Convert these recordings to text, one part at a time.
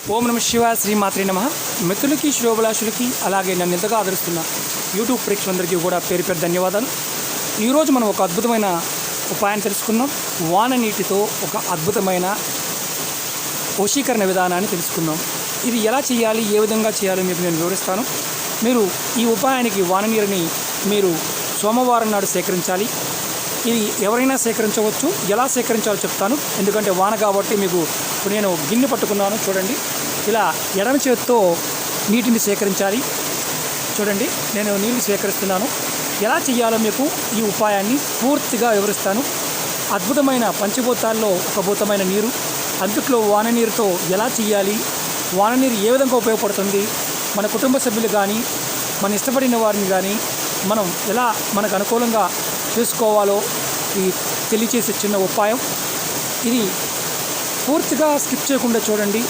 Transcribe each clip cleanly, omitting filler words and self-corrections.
ఓం నమ శివాయ శ్రీమాత్రే నమః. మిత్రులకి శ్రోభిలాషులకి అలాగే నన్ను ఎంతగా ఆదరిస్తున్న యూట్యూబ్ ప్రేక్షకులందరికీ కూడా పేరు పేరు ధన్యవాదాలు. ఈరోజు మనం ఒక అద్భుతమైన ఉపాయాన్ని తెలుసుకున్నాం. వాన నీటితో ఒక అద్భుతమైన వశీకరణ విధానాన్ని తెలుసుకున్నాం. ఇది ఎలా చేయాలి, ఏ విధంగా చేయాలో మీకు నేను వివరిస్తాను. మీరు ఈ ఉపాయానికి వాన నీరుని మీరు సోమవారం నాడు సేకరించాలి. ఇది ఎవరైనా సేకరించవచ్చు. ఎలా సేకరించాలో చెప్తాను. ఎందుకంటే వాన కాబట్టి మీకు ఇప్పుడు నేను గిన్నె పట్టుకున్నాను చూడండి. ఇలా ఎడమ చేతితో నీటిని సేకరించాలి. చూడండి, నేను నీళ్ళు సేకరిస్తున్నాను. ఎలా చేయాలో మీకు ఈ ఉపాయాన్ని పూర్తిగా వివరిస్తాను. అద్భుతమైన పంచభూతాల్లో ఒక భూతమైన నీరు, అందుట్లో వాన నీరుతో ఎలా చేయాలి, వాన నీరు ఏ విధంగా ఉపయోగపడుతుంది, మన కుటుంబ సభ్యులు కానీ మన ఇష్టపడిన వారిని కానీ మనం ఎలా మనకు అనుకూలంగా చేసుకోవాలో ఈ తెలియచేసే చిన్న ఉపాయం. ఇది పూర్తిగా స్కిప్ చేయకుండా చూడండి,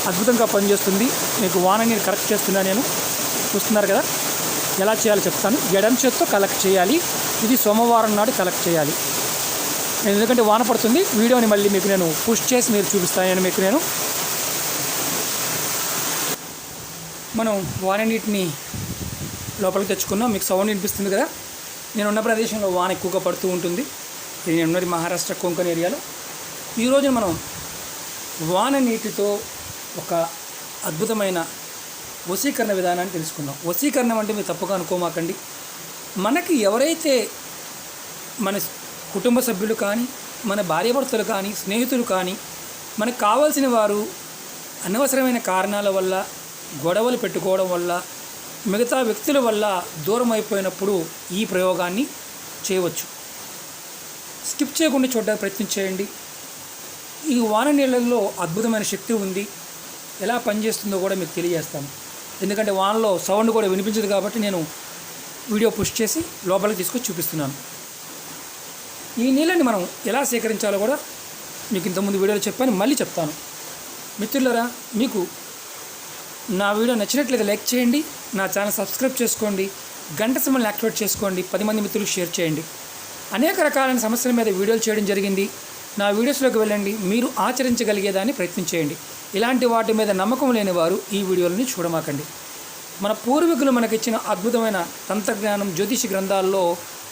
అద్భుతంగా పనిచేస్తుంది. మీకు వాన నీరు కలెక్ట్ చేస్తున్నా నేను, చూస్తున్నారు కదా. ఎలా చేయాలో చెప్తాను. ఎడమ చేత్తో కలెక్ట్ చేయాలి. ఇది సోమవారం నాడు కలెక్ట్ చేయాలి. ఎందుకంటే వాన పడుతుంది. వీడియోని మళ్ళీ మీకు నేను పుష్ చేసి మీరు చూపిస్తాను. మీకు నేను మనం వాన నీటిని లోపలికి తెచ్చుకున్నాం. మీకు సౌండ్ వినిపిస్తుంది కదా. నేనున్న ప్రదేశంలో వాన ఎక్కువగా పడుతూ ఉంటుంది. నేను ఉన్నది మహారాష్ట్ర కొంకణ్ ఏరియాలో. ఈరోజు మనం వాన నీటితో ఒక అద్భుతమైన వశీకరణ విధానాన్ని తెలుసుకుందాం. వశీకరణం అంటే మీరు తప్పుగా అనుకోమాకండి. మనకి ఎవరైతే మన కుటుంబ సభ్యులు కానీ, మన భార్యాభర్తలు కానీ, స్నేహితులు కానీ, మనకు కావాల్సిన వారు అనవసరమైన కారణాల వల్ల, గొడవలు పెట్టుకోవడం వల్ల, మిగతా వ్యక్తుల వల్ల దూరం అయిపోయినప్పుడు ఈ ప్రయోగాన్ని చేయవచ్చు. స్కిప్ చేయకుండా చూడడానికి ప్రయత్నం చేయండి. ఈ వాన నీళ్ళల్లో అద్భుతమైన శక్తి ఉంది. ఎలా పనిచేస్తుందో కూడా మీకు తెలియజేస్తాను. ఎందుకంటే వానలో సౌండ్ కూడా వినిపించదు కాబట్టి నేను వీడియో పుష్ చేసి లోపలికి తీసుకొచ్చి చూపిస్తున్నాను. ఈ నీళ్ళని మనం ఎలా సేకరించాలో కూడా మీకు ఇంతకుముందు వీడియోలో చెప్పాను, మళ్ళీ చెప్తాను. మిత్రులారా, మీకు నా వీడియో నచ్చినట్లయితే లైక్ చేయండి, నా ఛానల్ సబ్స్క్రైబ్ చేసుకోండి, గంట సింబల్ని యాక్టివేట్ చేసుకోండి, 10 మంది మిత్రులకు షేర్ చేయండి. అనేక రకాలైన సమస్యల మీద వీడియోలు చేయడం జరిగింది. నా వీడియోస్లోకి వెళ్ళండి, మీరు ఆచరించగలిగేదాన్ని ప్రయత్నం చేయండి. ఇలాంటి వాటి మీద నమ్మకం లేని వారు ఈ వీడియోలని చూడమాకండి. మన పూర్వీకులు మనకిచ్చిన అద్భుతమైన తంత్రజ్ఞానం, జ్యోతిష గ్రంథాల్లో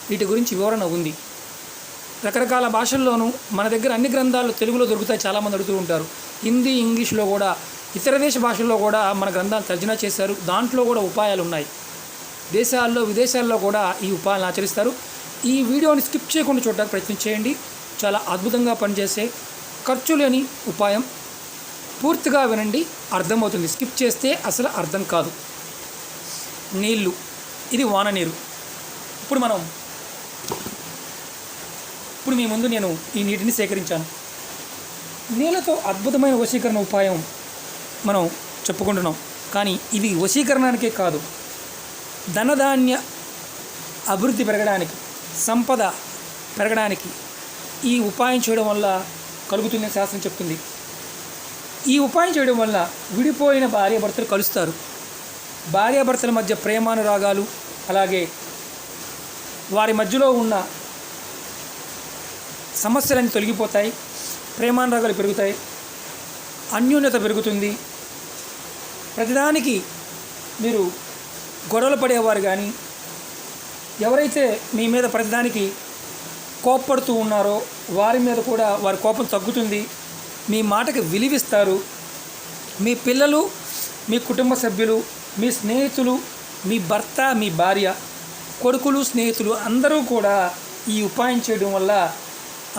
వీటి గురించి వివరణ ఉంది. రకరకాల భాషల్లోనూ మన దగ్గర అన్ని గ్రంథాలు తెలుగులో దొరుకుతాయి. చాలామంది అడుగుతూ ఉంటారు. హిందీ, ఇంగ్లీష్లో కూడా, ఇతర దేశ భాషల్లో కూడా మన గ్రంథాలు తర్జుమా చేశారు. దాంట్లో కూడా ఉపాయాలు ఉన్నాయి. దేశాల్లో, విదేశాల్లో కూడా ఈ ఉపాయాలను ఆచరిస్తారు. ఈ వీడియోని స్కిప్ చేయకుండా చూడడానికి ప్రయత్నం చేయండి. చాలా అద్భుతంగా పనిచేసే ఖర్చు లేని ఉపాయం. పూర్తిగా వినండి, అర్థమవుతుంది. స్కిప్ చేస్తే అసలు అర్థం కాదు. నీళ్ళు, ఇది వాన నీరు. ఇప్పుడు మీ ముందు నేను ఈ నీటిని సేకరించాను. నీళ్ళతో అద్భుతమైన వశీకరణ ఉపాయం మనం చెప్పుకుంటున్నాం. కానీ ఇది వశీకరణానికే కాదు, ధనధాన్య అభివృద్ధి పెరగడానికి, సంపద పెరగడానికి ఈ ఉపాయం చేయడం వల్ల కలుగుతుందని శాస్త్రం చెప్తుంది. ఈ ఉపాయం చేయడం వల్ల విడిపోయిన భార్యాభర్తలు కలుస్తారు. భార్యాభర్తల మధ్య ప్రేమానురాగాలు, అలాగే వారి మధ్యలో ఉన్న సమస్యలన్నీ తొలగిపోతాయి. ప్రేమానురాగాలు పెరుగుతాయి, అన్యోన్యత పెరుగుతుంది. ప్రతిదానికి మీరు గొడవలు పడేవారు కానీ, ఎవరైతే మీ మీద ప్రతిదానికి కోప్పడుతూ ఉన్నారో వారి మీద కూడా వారి కోపం తగ్గుతుంది. మీ మాటకి విలువిస్తారు. మీ పిల్లలు, మీ కుటుంబ సభ్యులు, మీ స్నేహితులు, మీ భర్త, మీ భార్య, కొడుకులు, స్నేహితులు అందరూ కూడా ఈ ఉపాయం చేయడం వల్ల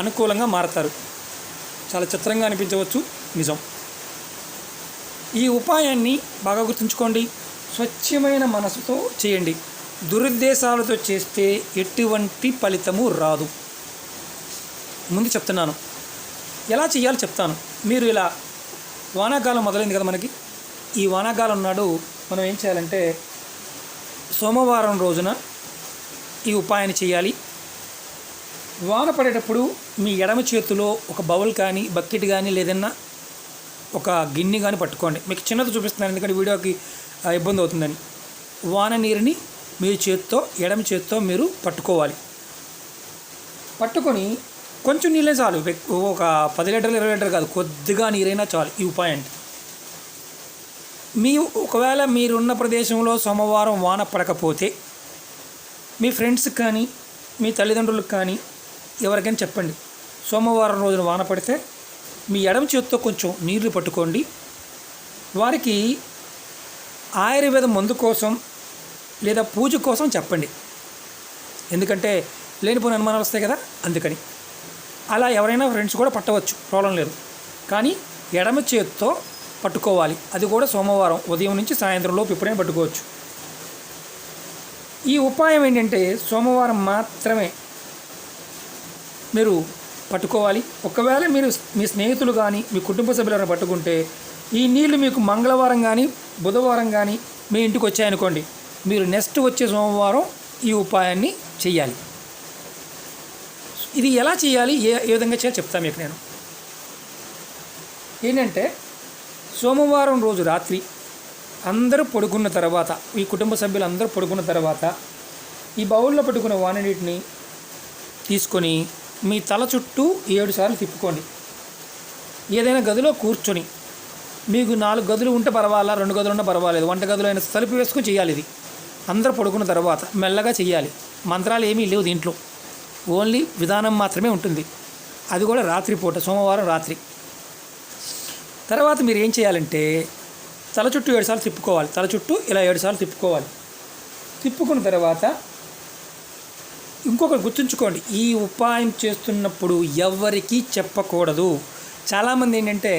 అనుకూలంగా మారతారు. చాలా చిత్రంగా అనిపించవచ్చు, నిజం. ఈ ఉపాయాన్ని బాగా గుర్తుంచుకోండి. స్వచ్ఛమైన మనసుతో చేయండి. దురుద్దేశాలతో చేస్తే ఎటువంటి ఫలితము రాదు. ముందు చెప్తున్నాను, ఎలా చేయాలో చెప్తాను. మీరు ఇలా వానాకాలం మొదలైంది కదా మనకి. ఈ వానాకాలం నాడు మనం ఏం చేయాలంటే సోమవారం రోజున ఈ ఉపాయాన్ని చేయాలి. వాన పడేటప్పుడు మీ ఎడమ చేతిలో ఒక బౌల్ కానీ, బకెట్ కానీ, లేదన్నా ఒక గిన్నె కానీ పట్టుకోండి. మీకు చిన్నది చూపిస్తున్నాను ఎందుకంటే వీడియోకి ఇబ్బంది అవుతుందని. వాన నీరుని మీ చేత్తో, ఎడమ చేత్తో మీరు పట్టుకోవాలి. పట్టుకొని కొంచెం నీళ్ళే చాలు, ఒక 10 లీటర్లు 20 లీటర్లు కాదు, కొద్దిగా నీరైనా చాలు ఈ ఉపాయానికి. ఒకవేళ మీరున్న ప్రదేశంలో సోమవారం వాన పడకపోతే మీ ఫ్రెండ్స్కి కానీ మీ తల్లిదండ్రులకు కానీ ఎవరికైనా చెప్పండి, సోమవారం రోజున వాన పడితే మీ ఎడమ చేతితో కొంచెం నీళ్లు పట్టుకోండి, వారికి ఆయుర్వేద మందు కోసం లేదా పూజ కోసం చెప్పండి. ఎందుకంటే లేనిపోయిన అనుమానాలు వస్తాయి కదా, అందుకని. అలా ఎవరైనా ఫ్రెండ్స్ కూడా పట్టవచ్చు, ప్రాబ్లం లేదు. కానీ ఎడమ చేతితో పట్టుకోవాలి, అది కూడా సోమవారం ఉదయం నుంచి సాయంత్రం లోపు ఎప్పుడైనా పట్టుకోవచ్చు. ఈ ఉపాయం ఏంటంటే సోమవారం మాత్రమే మీరు పట్టుకోవాలి. ఒకవేళ మీరు మీ స్నేహితులు కానీ మీ కుటుంబ సభ్యులను పట్టుకుంటే ఈ నీళ్లు మీకు మంగళవారం కానీ బుధవారం కానీ మీ ఇంటికి వచ్చాయనుకోండి, మీరు నెక్స్ట్ వచ్చే సోమవారం ఈ ఉపాయాన్ని చేయాలి. ఇది ఎలా చేయాలి, ఏ విధంగా చేయాలి చెప్తాను మీకు నేను. ఏంటంటే సోమవారం రోజు రాత్రి అందరూ పడుకున్న తర్వాత, ఈ కుటుంబ సభ్యులు అందరూ పడుకున్న తర్వాత ఈ బౌల్లో పెట్టుకున్న వాన నీటిని తీసుకొని మీ తల చుట్టూ 7 సార్లు తిప్పుకోండి. ఏదైనా గదిలో కూర్చొని, మీకు 4 గదులు ఉంటే పర్వాలా, 2 గదులు ఉన్నా పర్వాలేదు, వంట గదులు అయినా తలుపు వేసుకొని చేయాలి. ఇది అందరూ పడుకున్న తర్వాత మెల్లగా చేయాలి. మంత్రాలు ఏమీ లేవు దీంట్లో, ఓన్లీ విధానం మాత్రమే ఉంటుంది. అది కూడా రాత్రిపూట, సోమవారం రాత్రి. తర్వాత మీరు ఏం చేయాలంటే తల చుట్టూ 7 సార్లు తిప్పుకోవాలి. తల చుట్టూ ఇలా 7 సార్లు తిప్పుకోవాలి. తిప్పుకున్న తర్వాత ఇంకొకటి గుర్తుంచుకోండి, ఈ ఉపాయం చేస్తున్నప్పుడు ఎవరికీ చెప్పకూడదు. చాలామంది ఏంటంటే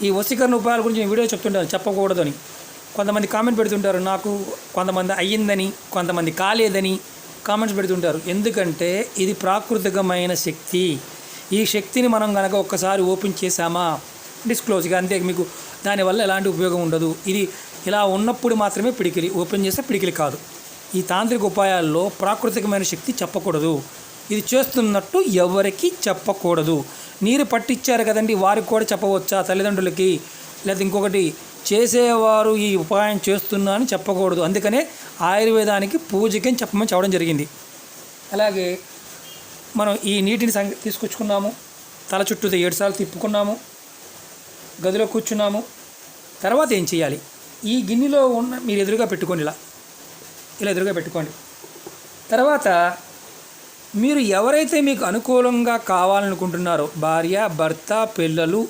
ఈ వశీకరణ ఉపాయాల గురించి నేను వీడియో చెప్తుంటాను, చెప్పకూడదు అని. కొంతమంది కామెంట్ పెడుతుంటారు, నాకు కొంతమంది అయ్యిందని, కొంతమంది కాలేదని కామెంట్స్ పెడుతుంటారు. ఎందుకంటే ఇది ప్రాకృతికమైన శక్తి. ఈ శక్తిని మనం కనుక ఒక్కసారి ఓపెన్ చేసామా డిస్క్లోజ్గా, అంతే. మీకు దానివల్ల ఎలాంటి ఉపయోగం ఉండదు. ఇది ఇలా ఉన్నప్పుడు మాత్రమే పిడికిలి, ఓపెన్ చేస్తే పిడికిలి కాదు. ఈ తాంత్రిక ఉపాయాల్లో ప్రాకృతికమైన శక్తి చెప్పకూడదు. ఇది చేస్తున్నట్టు ఎవరికి చెప్పకూడదు. నీరు పట్టించారు కదండి, వారికి కూడా చెప్పవచ్చా, తల్లిదండ్రులకి? లేదా ఇంకొకటి, చేసేవారు ఈ ఉపాయం చేస్తున్నా అని చెప్పకూడదు. అందుకనే ఆయుర్వేదానికి పూజకి చెప్పమని చెప్పడం జరిగింది. అలాగే మనం ఈ నీటిని తీసుకొచ్చుకున్నాము, తల చుట్టూ 7 సార్లు తిప్పుకున్నాము, గదిలో కూర్చున్నాము. తర్వాత ఏం చేయాలి, ఈ గిన్నెలో ఉన్న మీరు ఎదురుగా పెట్టుకోండి, ఇలా ఎదురుగా పెట్టుకోండి. తర్వాత మీరు ఎవరైతే మీకు అనుకూలంగా కావాలనుకుంటున్నారో, భార్య, భర్త, పిల్లలు,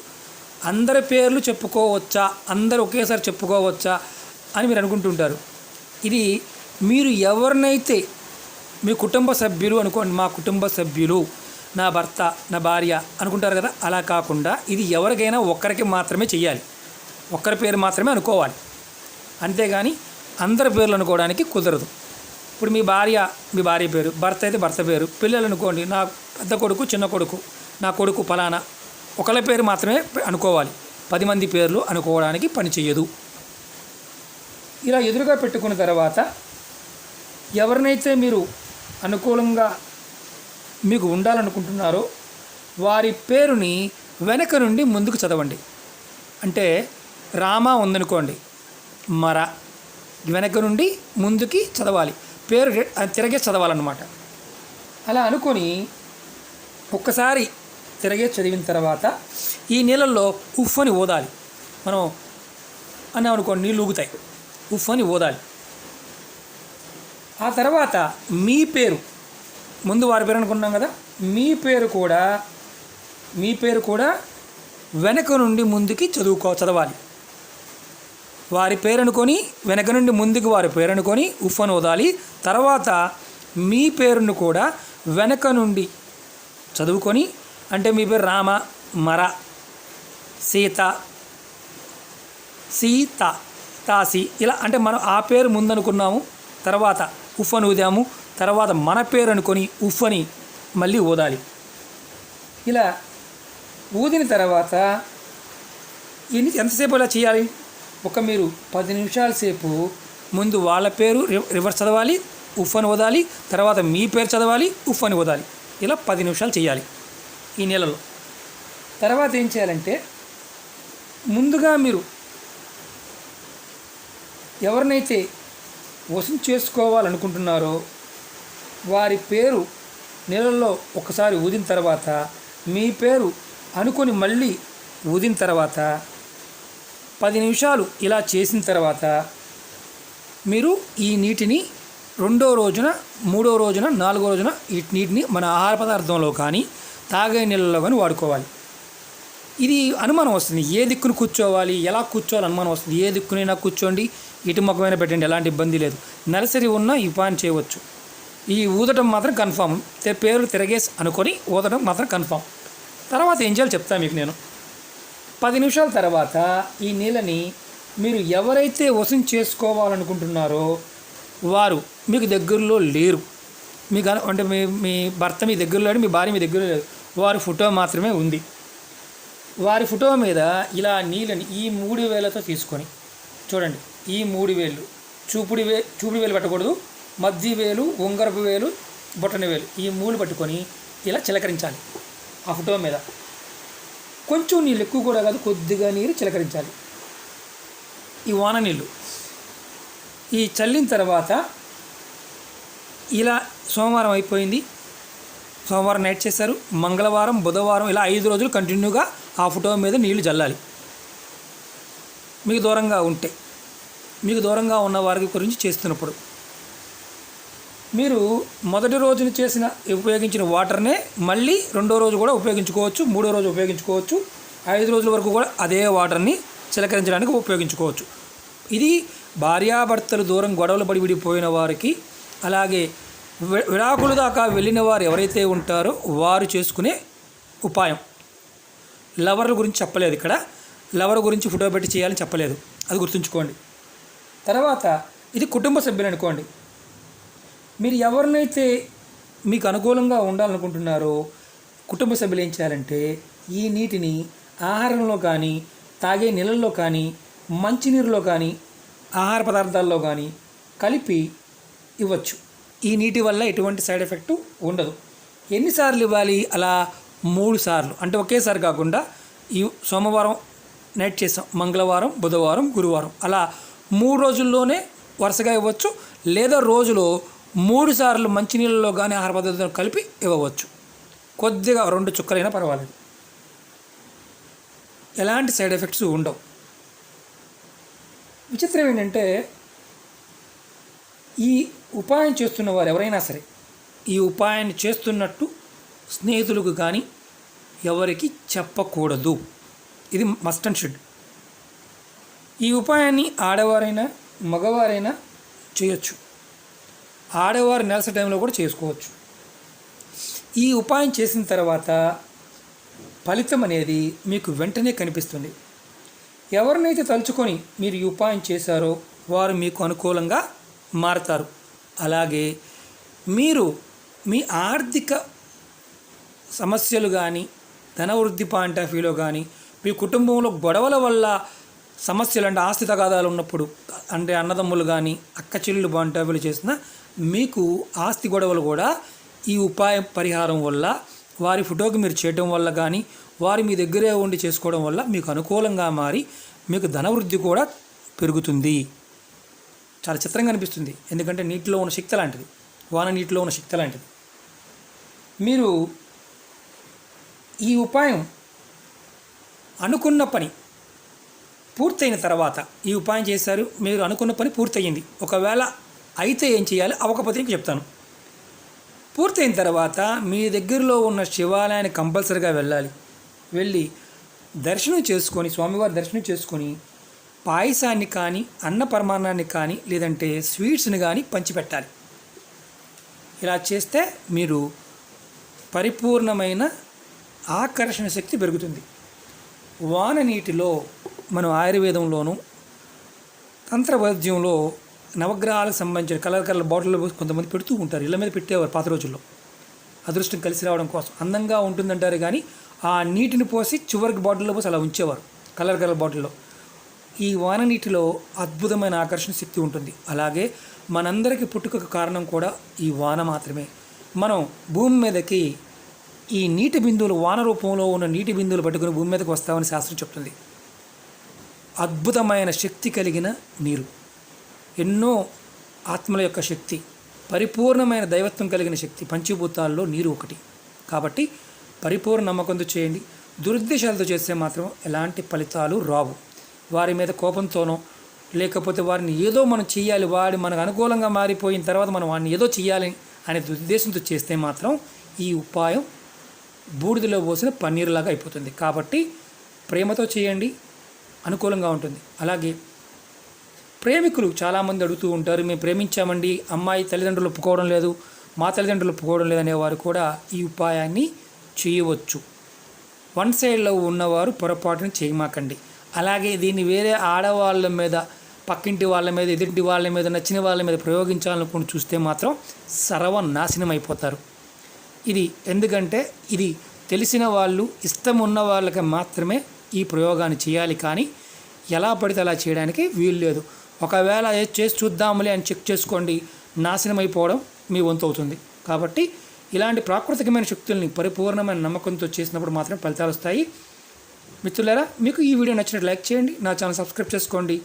అందరి పేర్లు చెప్పుకోవచ్చా, అందరూ ఒకేసారి చెప్పుకోవచ్చా అని మీరు అనుకుంటుంటారు. ఇది మీరు ఎవరినైతే మీ కుటుంబ సభ్యులు అనుకోండి, మా కుటుంబ సభ్యులు, నా భర్త, నా భార్య అనుకుంటారు కదా, అలా కాకుండా ఇది ఎవరికైనా ఒక్కరికి మాత్రమే చెయ్యాలి. ఒక్కరి పేరు మాత్రమే అనుకోవాలి, అంతేగాని అందరి పేర్లు అనుకోవడానికి కుదరదు. ఇప్పుడు మీ భార్య పేరు, భర్త అయితే భర్త పేరు, పిల్లలు అనుకోండి, నా పెద్ద కొడుకు, చిన్న కొడుకు, నా కొడుకు ఫలానా, ఒకళ్ళ పేరు మాత్రమే అనుకోవాలి. 10 మంది పేర్లు అనుకోవడానికి పని చెయ్యదు. ఇలా ఎదురుగా పెట్టుకున్న తర్వాత ఎవరినైతే మీరు అనుకూలంగా మీకు ఉండాలనుకుంటున్నారో వారి పేరుని వెనక నుండి ముందుకు చదవండి. అంటే రామ ఉందనుకోండి, మర వెనక నుండి ముందుకి చదవాలి, పేరు తిరగే చదవాలన్నమాట. అలా అనుకొని ఒక్కసారి తిరగే చదివిన తర్వాత ఈ నీళ్ళల్లో ఉఫ్ అని ఊదాలి. మనం అన్నాం అనుకోండి, నీళ్ళు ఊగుతాయి, ఉఫ్ అని ఊదాలి. ఆ తర్వాత మీ పేరు, ముందు వారి పేరు అనుకున్నాం కదా, మీ పేరు కూడా వెనక నుండి ముందుకి చదవాలి. వారి పేరు అనుకొని వెనక నుండి ముందుకు వారి పేరు అనుకొని ఉఫ్ అని ఊదాలి. తర్వాత మీ పేరును కూడా వెనక నుండి చదువుకొని, అంటే మీ పేరు రామ, మర, సీత, తాసి, ఇలా అంటే మనం ఆ పేరు ముందనుకున్నాము, తర్వాత ఉఫ్ అని ఊదాము, తర్వాత మన పేరు అనుకొని ఉఫ్ అని మళ్ళీ ఊదాలి. ఇలా ఊదిన తర్వాత ఎంతసేపు ఇలా చేయాలి, మీరు 10 నిమిషాల సేపు ముందు వాళ్ళ పేరు రివర్స్ చదవాలి, ఉఫ్ అని ఊదాలి, తర్వాత మీ పేరు చదవాలి, ఉఫ్ అని ఊదాలి. ఇలా 10 నిమిషాలు చేయాలి ఈ నెలలో. తర్వాత ఏం చేయాలంటే, ముందుగా మీరు ఎవరినైతే వశం చేసుకోవాలనుకుంటున్నారో వారి పేరు నీళ్ళల్లో ఒకసారి ఊదిన తర్వాత మీ పేరు అనుకొని మళ్ళీ ఊదిన తర్వాత 10 నిమిషాలు ఇలా చేసిన తర్వాత మీరు ఈ నీటిని రెండో రోజున, మూడో రోజున, నాలుగో రోజున ఈ నీటిని మన ఆహార పదార్థంలో కానీ తాగే నీళ్ళలో కానీ వాడుకోవాలి. ఇది అనుమానం వస్తుంది, ఏ దిక్కును కూర్చోవాలి, ఎలా కూర్చోవాలి అనుమానం వస్తుంది. ఏ దిక్కునైనా కూర్చోండి, ఇటు ముఖమైనా పెట్టండి, ఎలాంటి ఇబ్బంది లేదు. నర్సరీ ఉన్న ఈ పని చేయవచ్చు. ఈ ఊదటం మాత్రం కన్ఫామ్, పేరు తిరగేసి అనుకొని ఊదటం మాత్రం కన్ఫామ్. తర్వాత ఏం చేయాలో చెప్తాను మీకు నేను. 10 నిమిషాల తర్వాత ఈ నీళ్ళని మీరు ఎవరైతే వసూలు చేసుకోవాలనుకుంటున్నారో వారు మీకు దగ్గరలో లేరు, మీకు అంటే మీ భర్త మీ దగ్గరలో లేడు, మీ భార్య మీ దగ్గరలో లేదు, వారి ఫోటో మాత్రమే ఉంది. వారి ఫోటో మీద ఇలా నీళ్ళని ఈ 3 వేలతో తీసుకొని చూడండి. ఈ 3 వేలు చూపుడు వేలు పెట్టకూడదు, మధ్య వేలు, ఉంగరపు వేలు, బొట్టన వేలు, ఈ 3 పట్టుకొని ఇలా చిలకరించాలి ఆ ఫోటో మీద. కొంచెం నీళ్ళు, ఎక్కువ కూడా కాదు, కొద్దిగా నీరు చిలకరించాలి. ఈ వాన నీళ్ళు ఈ చల్లిన తర్వాత ఇలా సోమవారం అయిపోయింది, సోమవారం నైట్ చేశారు, మంగళవారం, బుధవారం ఇలా 5 రోజులు కంటిన్యూగా ఆ ఫోటో మీద నీళ్లు చల్లాలి. మీకు దూరంగా ఉంటే, మీకు దూరంగా ఉన్న వారి గురించి చేస్తున్నప్పుడు మీరు మొదటి రోజున ఉపయోగించిన వాటర్నే మళ్ళీ రెండో రోజు కూడా ఉపయోగించుకోవచ్చు, మూడో రోజు ఉపయోగించుకోవచ్చు, 5 రోజుల వరకు కూడా అదే వాటర్ని చిలకరించడానికి ఉపయోగించుకోవచ్చు. ఇది భార్యాభర్తలు దూరం గొడవలు పడి విడిపోయిన వారికి, అలాగే విడాకులు దాకా వెళ్ళిన వారు ఎవరైతే ఉంటారో వారు చేసుకునే ఉపాయం. లవర్ల గురించి చెప్పలేదు ఇక్కడ, లవర్ గురించి ఫోటో పెట్టి చేయాలని చెప్పలేదు, అది గుర్తుంచుకోండి. తర్వాత ఇది కుటుంబ సభ్యులు అనుకోండి. మీరు ఎవరినైతే మీకు అనుకూలంగా ఉండాలనుకుంటున్నారో కుటుంబ సభ్యులు ఏం చేయాలంటే ఈ నీటిని ఆహారంలో కానీ, తాగే నీళ్ళల్లో కానీ, మంచినీరులో కానీ, ఆహార పదార్థాల్లో కానీ కలిపి ఇవ్వచ్చు. ఈ నీటి వల్ల ఎటువంటి సైడ్ ఎఫెక్టు ఉండదు. ఎన్నిసార్లు ఇవ్వాలి? అలా 3 సార్లు, అంటే ఒకేసారి కాకుండా ఈ సోమవారం నైట్ చేసాం, మంగళవారం, బుధవారం, గురువారం, అలా 3 రోజుల్లోనే వరుసగా ఇవ్వచ్చు. లేదా రోజులో 3 సార్లు మంచినీళ్ళలో కానీ ఆహార పదార్థాలు కలిపి ఇవ్వవచ్చు. కొద్దిగా 2 చుక్కలైనా పర్వాలేదు, ఎలాంటి సైడ్ ఎఫెక్ట్స్ ఉండవు. విచిత్రం ఏంటంటే ఈ ఉపాయం చేస్తున్న వారు ఎవరైనా సరే ఈ ఉపాయాన్ని చేస్తున్నట్టు స్నేహితులకు కానీ ఎవరికి చెప్పకూడదు. ఇది మస్ట్ అండ్ షుడ్. ఈ ఉపాయాన్ని ఆడవారైనా మగవారైనా చేయొచ్చు. ఆడవారు నెలసరి టైంలో కూడా చేసుకోవచ్చు. ఈ ఉపాయం చేసిన తర్వాత ఫలితం అనేది మీకు వెంటనే కనిపిస్తుంది. ఎవరినైతే తలుచుకొని మీరు ఈ ఉపాయం చేశారో వారు మీకు అనుకూలంగా మారతారు. అలాగే మీరు మీ ఆర్థిక సమస్యలు కానీ, ధనవృద్ధి పాయింట్ ఆఫ్ వ్యూలో కానీ, మీ కుటుంబంలో గొడవల వల్ల సమస్యలు, అంటే ఆస్తి తగాదాలు ఉన్నప్పుడు, అంటే అన్నదమ్ములు కానీ అక్క చెల్లెలు పాయింట్ ఆఫ్ వ్యూలో చేసిన మీకు ఆస్తి గొడవలు కూడా ఈ ఉపాయం పరిహారం వల్ల, వారి ఫోటోకి మీరు చేయటం వల్ల కానీ, వారు మీ దగ్గరే ఉండి చేసుకోవడం వల్ల మీకు అనుకూలంగా మారి మీకు ధనవృద్ధి కూడా పెరుగుతుంది. చాలా చిత్రంగా అనిపిస్తుంది, ఎందుకంటే నీటిలో ఉన్న శక్తి లాంటిది, వాన నీటిలో ఉన్న శక్తి లాంటిది. మీరు ఈ ఉపాయం అనుకున్న పని పూర్తయిన తర్వాత, ఈ ఉపాయం చేశారు, మీరు అనుకున్న పని పూర్తయింది, ఒకవేళ అయితే ఏం చేయాలి, అవ్వకపోతే చెప్తాను. పూర్తయిన తర్వాత మీ దగ్గరలో ఉన్న శివాలయాన్ని కంపల్సరీగా వెళ్ళి దర్శనం చేసుకొని, స్వామివారి దర్శనం చేసుకొని పాయసాన్ని కానీ, అన్న పరమాన్నాన్ని కానీ, లేదంటే స్వీట్స్ని కానీ పంచిపెట్టాలి. ఇలా చేస్తే మీరు పరిపూర్ణమైన ఆకర్షణ శక్తి పెరుగుతుంది. వాన నీటిలో మనం ఆయుర్వేదంలోను, తంత్రవైద్యంలో నవగ్రహాలకు సంబంధించిన కలర్ బాటిల్లో కొంతమంది పెడుతూ ఉంటారు, ఇళ్ళ మీద పెట్టేవారు పాత రోజుల్లో, అదృష్టం కలిసి రావడం కోసం. అందంగా ఉంటుందంటారు కానీ ఆ నీటిని పోసి చివరికి బాటిల్లో పోసి అలా ఉంచేవారు, కలర్ బాటిల్లో. ఈ వాన నీటిలో అద్భుతమైన ఆకర్షణ శక్తి ఉంటుంది. అలాగే మనందరికీ పుట్టుకకు కారణం కూడా ఈ వాన మాత్రమే. మనం భూమి మీదకి ఈ నీటి బిందువులు, వాన రూపంలో ఉన్న నీటి బిందువులు పట్టుకుని భూమి మీదకి వస్తామని శాస్త్రం చెప్తుంది. అద్భుతమైన శక్తి కలిగిన నీరు, ఎన్నో ఆత్మల యొక్క శక్తి, పరిపూర్ణమైన దైవత్వం కలిగిన శక్తి, పంచభూతాల్లో నీరు ఒకటి. కాబట్టి పరిపూర్ణ నమ్మకంతో చేయండి. దురుద్దేశాలతో చేస్తే మాత్రం ఎలాంటి ఫలితాలు రావు. వారి మీద కోపంతోనో లేకపోతే వారిని ఏదో మనం చేయాలి, వాడి మనకు అనుకూలంగా మారిపోయిన తర్వాత మనం వాడిని ఏదో చేయాలి అనే ఉద్దేశంతో చేస్తే మాత్రం ఈ ఉపాయం బూడిదలో పోసిన పన్నీరులాగా అయిపోతుంది. కాబట్టి ప్రేమతో చేయండి, అనుకూలంగా ఉంటుంది. అలాగే ప్రేమికులు చాలామంది అడుగుతూ ఉంటారు, మేము ప్రేమించామండి, అమ్మాయి తల్లిదండ్రులు ఒప్పుకోవడం లేదు, మా తల్లిదండ్రులు ఒప్పుకోవడం లేదు అనేవారు కూడా ఈ ఉపాయాన్ని చేయవచ్చు. వన్ సైడ్ లవ్ ఉన్నవారు పొరపాటుని చేయమాకండి. అలాగే దీన్ని వేరే ఆడవాళ్ళ మీద, పక్కింటి వాళ్ళ మీద, ఎదుటి వాళ్ళ మీద, నచ్చిన వాళ్ళ మీద ప్రయోగించాలనుకుని చూస్తే మాత్రం సర్వనాశనం అయిపోతారు. ఇది ఎందుకంటే ఇది తెలిసిన వాళ్ళు, ఇష్టం ఉన్న వాళ్ళకి మాత్రమే ఈ ప్రయోగాన్ని చేయాలి, కానీ ఎలా పడితే అలా చేయడానికి వీలు లేదు. ఒకవేళ చేసి చూద్దాములే అని చెక్ చేసుకోండి, నాశనం అయిపోవడం మీ వంతు అవుతుంది. కాబట్టి ఇలాంటి ప్రాకృతికమైన శక్తుల్ని పరిపూర్ణమైన నమ్మకంతో చేసినప్పుడు మాత్రం ఫలితాలు వస్తాయి. మిత్రులారా, మీకు ఈ వీడియో నచ్చినట్టు లైక్ చేయండి, నా ఛానల్ సబ్స్క్రైబ్ చేసుకోండి,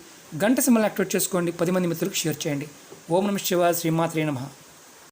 గంట సింబల్ని యాక్టివేట్ చేసుకోండి, 10 మంది మిత్రులకు షేర్ చేయండి. ఓం నమః శివాయ, శ్రీమాత్రే నమః.